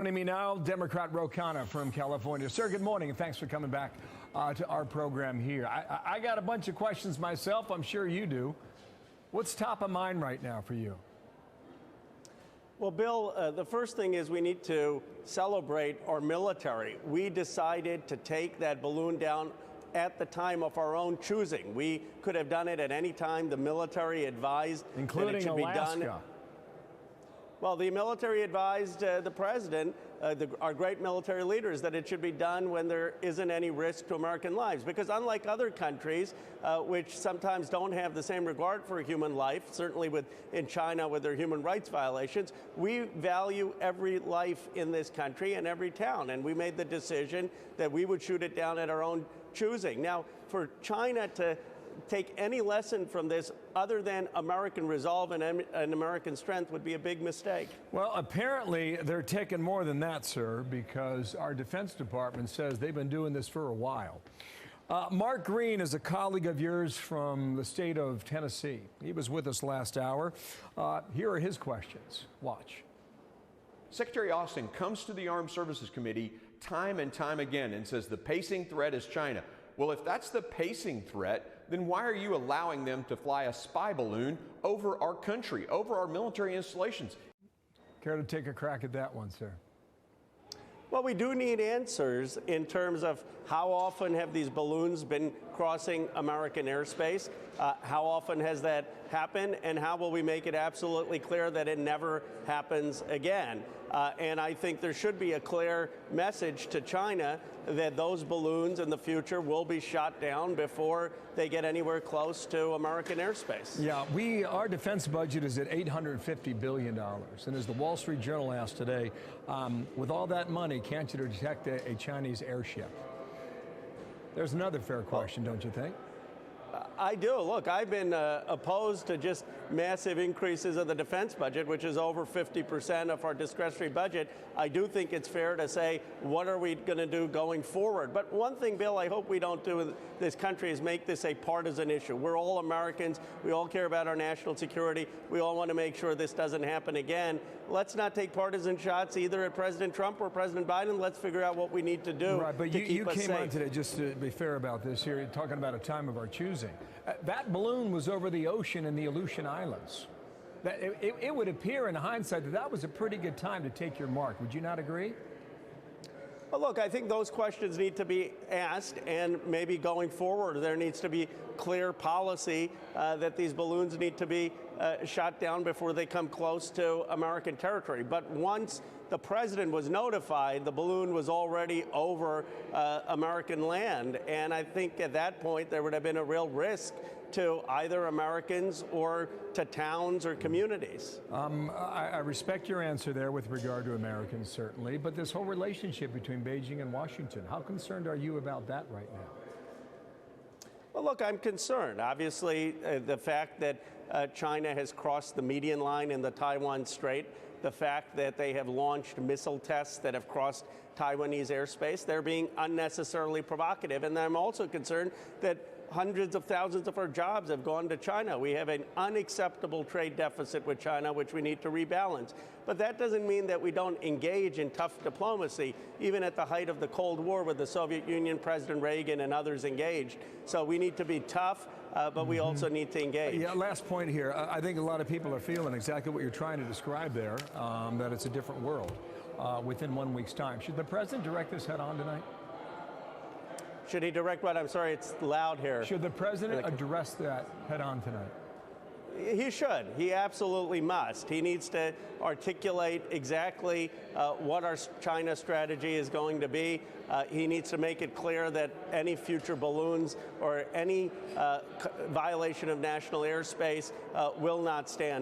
Joining me now, Democrat Khanna from California. Sir, good morning, and thanks for coming back to our program here. I got a bunch of questions myself. I'm sure you do. What's top of mind right now for you? Well, Bill, the first thing is we need to celebrate our military. We decided to take that balloon down at the time of our own choosing. We could have done it at any time. The military advised including that it should Alaska. be done. Well, the military advised the president, our great military leaders, that it should be done when there isn't any risk to American lives. Because unlike other countries, which sometimes don't have the same regard for human life, certainly in China with their human rights violations, we value every life in this country and every town. And we made the decision that we would shoot it down at our own choosing. Now, for China to take any lesson from this other than American resolve and American strength would be a big mistake. Well, apparently they're taking more than that, sir, because our Defense Department says they've been doing this for a while. Mark Green is a colleague of yours from the state of Tennessee. He was with us last hour. Here are his questions. Watch. Secretary Austin comes to the Armed Services Committee time and time again and says the pacing threat is China. Well, if that's the pacing threat, then why are you allowing them to fly a spy balloon over our country, over our military installations? Care to take a crack at that one, sir? Well, we do need answers in terms of how often have these balloons been crossing American airspace? How often has that happened? And how will we make it absolutely clear that it never happens again? And I think there should be a clear message to China that those balloons in the future will be shot down before they get anywhere close to American airspace. Yeah, our defense budget is at $850 billion. And as the Wall Street Journal asked today, with all that money, can't you detect a Chinese airship? There's another fair question, don't you think? I do. Look, I've been opposed to just massive increases of the defense budget, which is over 50% of our discretionary budget. I do think it's fair to say, what are we going to do going forward? But one thing, Bill, I hope we don't do in this country is make this a partisan issue. We're all Americans. We all care about our national security. We all want to make sure this doesn't happen again. Let's not take partisan shots either at President Trump or President Biden. Let's figure out what we need to do. Right, but to keep us you came safe. on today, just to be fair about this here, talking about a time of our choosing. That balloon was over the ocean in the Aleutian Islands. It would appear in hindsight that that was a pretty good time to take your mark. Would you not agree? Well, look, I think those questions need to be asked, and maybe going forward, there needs to be clear policy that these balloons need to be shot down before they come close to American territory. But once the president was notified, the balloon was already over American land. And I think at that point, there would have been a real risk to either Americans or to towns or communities. I respect your answer there with regard to Americans, certainly, but this whole relationship between Beijing and Washington, how concerned are you about that right now? Well, look, I'm concerned. Obviously, the fact that China has crossed the median line in the Taiwan Strait, the fact that they have launched missile tests that have crossed Taiwanese airspace, they're being unnecessarily provocative. And I'm also concerned that hundreds of thousands of our jobs have gone to China. We have an unacceptable trade deficit with China, which we need to rebalance. But that doesn't mean that we don't engage in tough diplomacy, even at the height of the Cold War with the Soviet Union, President Reagan and others engaged. So we need to be tough, but we also need to engage. Yeah, last point here. I think a lot of people are feeling exactly what you're trying to describe there, that it's a different world within 1 week's time. Should the president direct this head on tonight? Should he direct what? I'm sorry, it's loud here. Should the president address that head on tonight? He should. He absolutely must. He needs to articulate exactly what our China strategy is going to be. He needs to make it clear that any future balloons or any violation of national airspace will not stand.